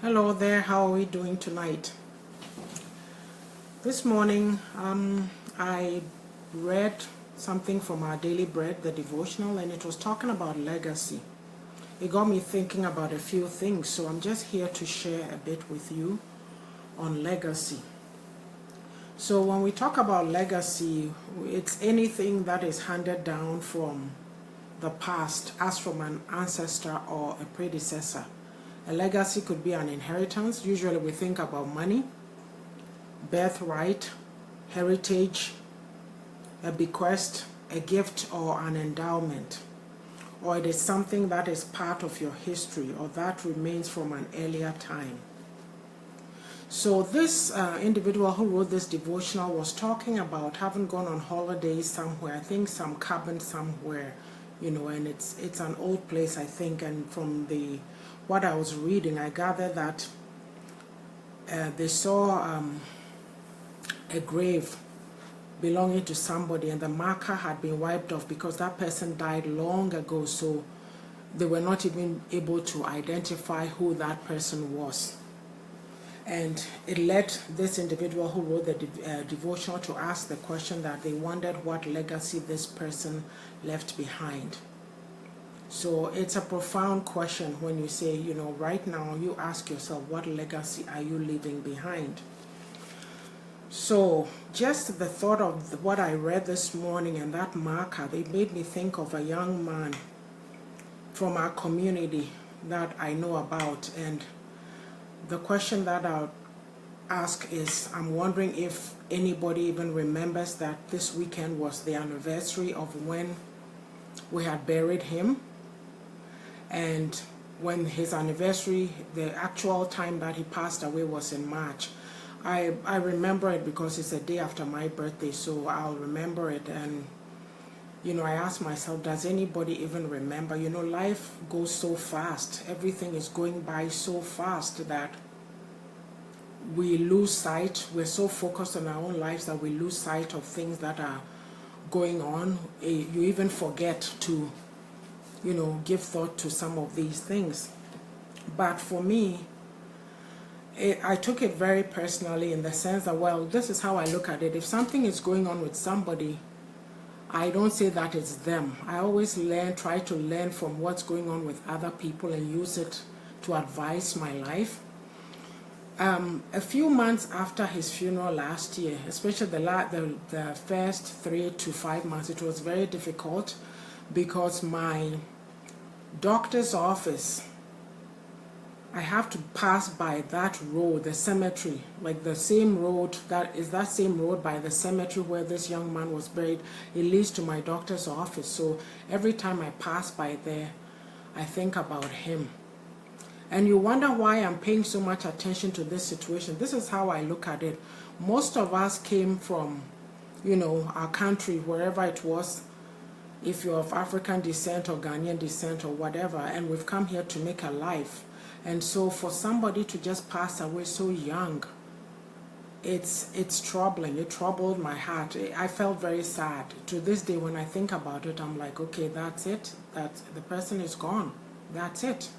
Hello there, how are we doing tonight? This morning I read something from our daily bread, the devotional, and it was talking about legacy. It got me thinking about a few things, so I'm just here to share a bit with you on legacy. So when we talk about legacy, it's anything that is handed down from the past, as from an ancestor or a predecessor. A legacy could be an inheritance. Usually we think about money, birthright, heritage, a bequest, a gift, or an endowment. Or it is something that is part of your history or that remains from an earlier time. So this individual who wrote this devotional was talking about having gone on holidays somewhere, I think some cabin somewhere, and it's an old place, I think, and from what I was reading, I gathered that they saw a grave belonging to somebody, and the marker had been wiped off because that person died long ago, so they were not even able to identify who that person was. And it led this individual who wrote the devotional to ask the question that they wondered what legacy this person left behind. So it's a profound question when you say, right now you ask yourself, what legacy are you leaving behind? So just the thought of what I read this morning and that marker, they made me think of a young man from our community that I know about. And the question that I'll ask is, I'm wondering if anybody even remembers that this weekend was the anniversary of when we had buried him. And when his anniversary, the actual time that he passed away was in March. I remember it because it's a day after my birthday, so I'll remember it. And I asked myself, does anybody even remember? Life goes so fast. Everything is going by so fast that we lose sight. We're so focused on our own lives that we lose sight of things that are going on. You even forget to give thought to some of these things. But for me, I took it very personally in the sense that, well, this is how I look at it. If something is going on with somebody, I don't say that it's them. I always try to learn from what's going on with other people and use it to advise my life. A few months after his funeral last year, especially the first 3 to 5 months, it was very difficult because my doctor's office, I have to pass by that road, the cemetery, like the same road, that same road by the cemetery where this young man was buried. It leads to my doctor's office. So every time I pass by there, I think about him. And you wonder why I'm paying so much attention to this situation. This is how I look at it. Most of us came from, our country, wherever it was, if you're of African descent or Ghanaian descent or whatever, and we've come here to make a life. And so for somebody to just pass away so young, it's troubling. It troubled my heart. I felt very sad. To this day, when I think about it, I'm like, okay, that's it. The person is gone. That's it.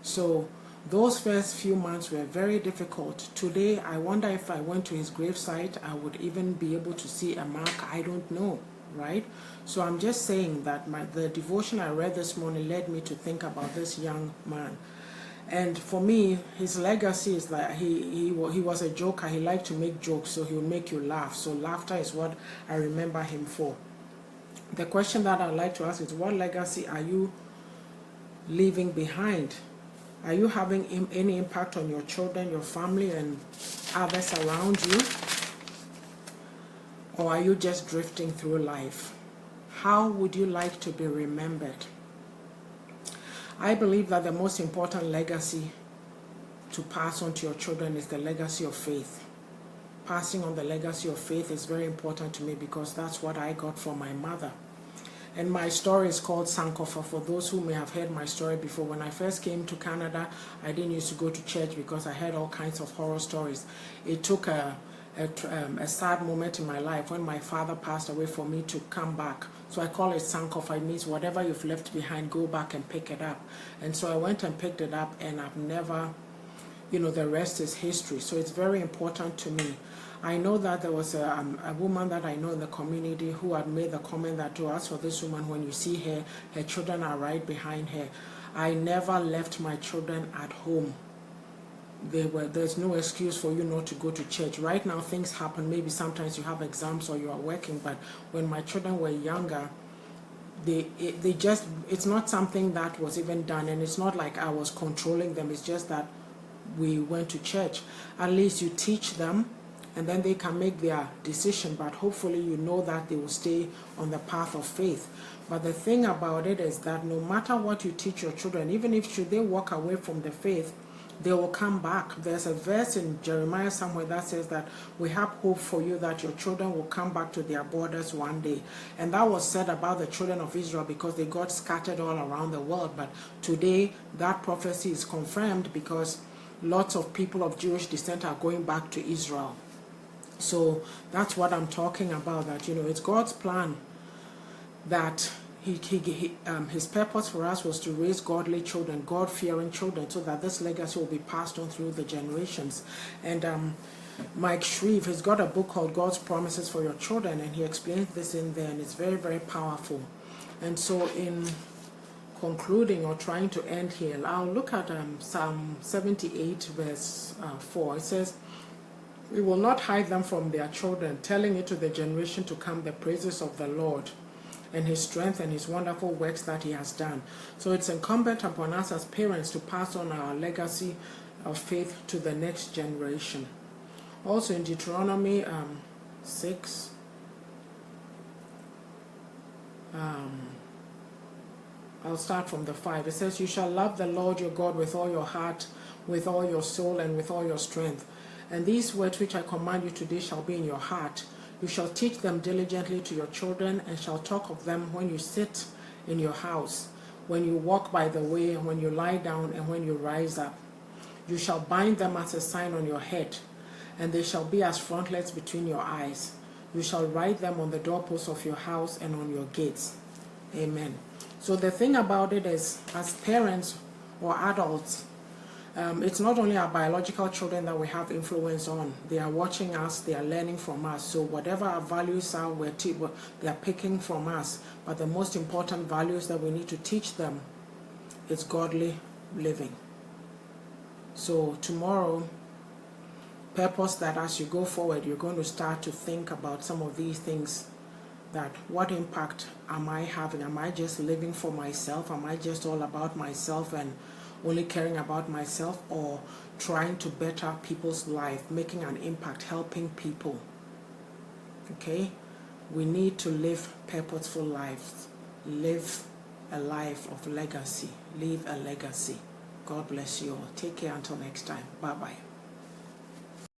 So those first few months were very difficult. Today, I wonder if I went to his gravesite, I would even be able to see a mark. I don't know, right? So I'm just saying that the devotion I read this morning led me to think about this young man. And for me, his legacy is that he was a joker. He liked to make jokes, so he would make you laugh. So laughter is what I remember him for. The question that I'd like to ask is, what legacy are you leaving behind? Are you having any impact on your children, your family, and others around you? Or are you just drifting through life? How would you like to be remembered? I believe that the most important legacy to pass on to your children is the legacy of faith. Passing on the legacy of faith is very important to me because that's what I got from my mother. And my story is called Sankofa. For those who may have heard my story before, when I first came to Canada, I didn't used to go to church because I heard all kinds of horror stories. It took a sad moment in my life when my father passed away for me to come back. So I call it Sankofa. It means whatever you've left behind, go back and pick it up. And so I went and picked it up, and I've never the rest is history. So it's very important to me. I know that there was a woman that I know in the community who had made the comment that, to us, for this woman, when you see her, her children are right behind her. I never left my children at home. There's no excuse for you not to go to church. Right now things happen, maybe sometimes you have exams or you are working, but when my children were younger, it's not something that was even done, and it's not like I was controlling them. It's just that we went to church. At least you teach them, and then they can make their decision, but hopefully you know that they will stay on the path of faith. But the thing about it is that no matter what you teach your children, even if should they walk away from the faith, they will come back. There's a verse in Jeremiah somewhere that says that we have hope for you that your children will come back to their borders one day. And that was said about the children of Israel because they got scattered all around the world. But today that prophecy is confirmed because lots of people of Jewish descent are going back to Israel. So that's what I'm talking about, that it's God's plan that his purpose for us was to raise godly children, God-fearing children, so that this legacy will be passed on through the generations. And Mike Shreve has got a book called God's Promises for Your Children, and he explains this in there, and it's very, very powerful. And so in concluding or trying to end here, I'll look at Psalm 78 verse 4. It says, "We will not hide them from their children, telling it to the generation to come the praises of the Lord and his strength and his wonderful works that he has done." So it's incumbent upon us as parents to pass on our legacy of faith to the next generation. Also in Deuteronomy 6, I'll start from the 5. It says, "You shall love the Lord your God with all your heart, with all your soul, and with all your strength. And these words which I command you today shall be in your heart. You shall teach them diligently to your children, and shall talk of them when you sit in your house, when you walk by the way, when you lie down, and when you rise up. You shall bind them as a sign on your head, and they shall be as frontlets between your eyes. You shall write them on the doorposts of your house and on your gates." Amen. So the thing about it is, as parents or adults, it's not only our biological children that we have influence on. They are watching us, they are learning from us. So whatever our values are, they are picking from us. But the most important values that we need to teach them is godly living. So tomorrow, purpose that as you go forward, you're going to start to think about some of these things. That what impact am I having? Am I just living for myself? Am I just all about myself and only caring about myself, or trying to better people's life, making an impact, helping people? Okay? We need to live purposeful lives. Live a life of legacy. Leave a legacy. God bless you all. Take care until next time. Bye-bye.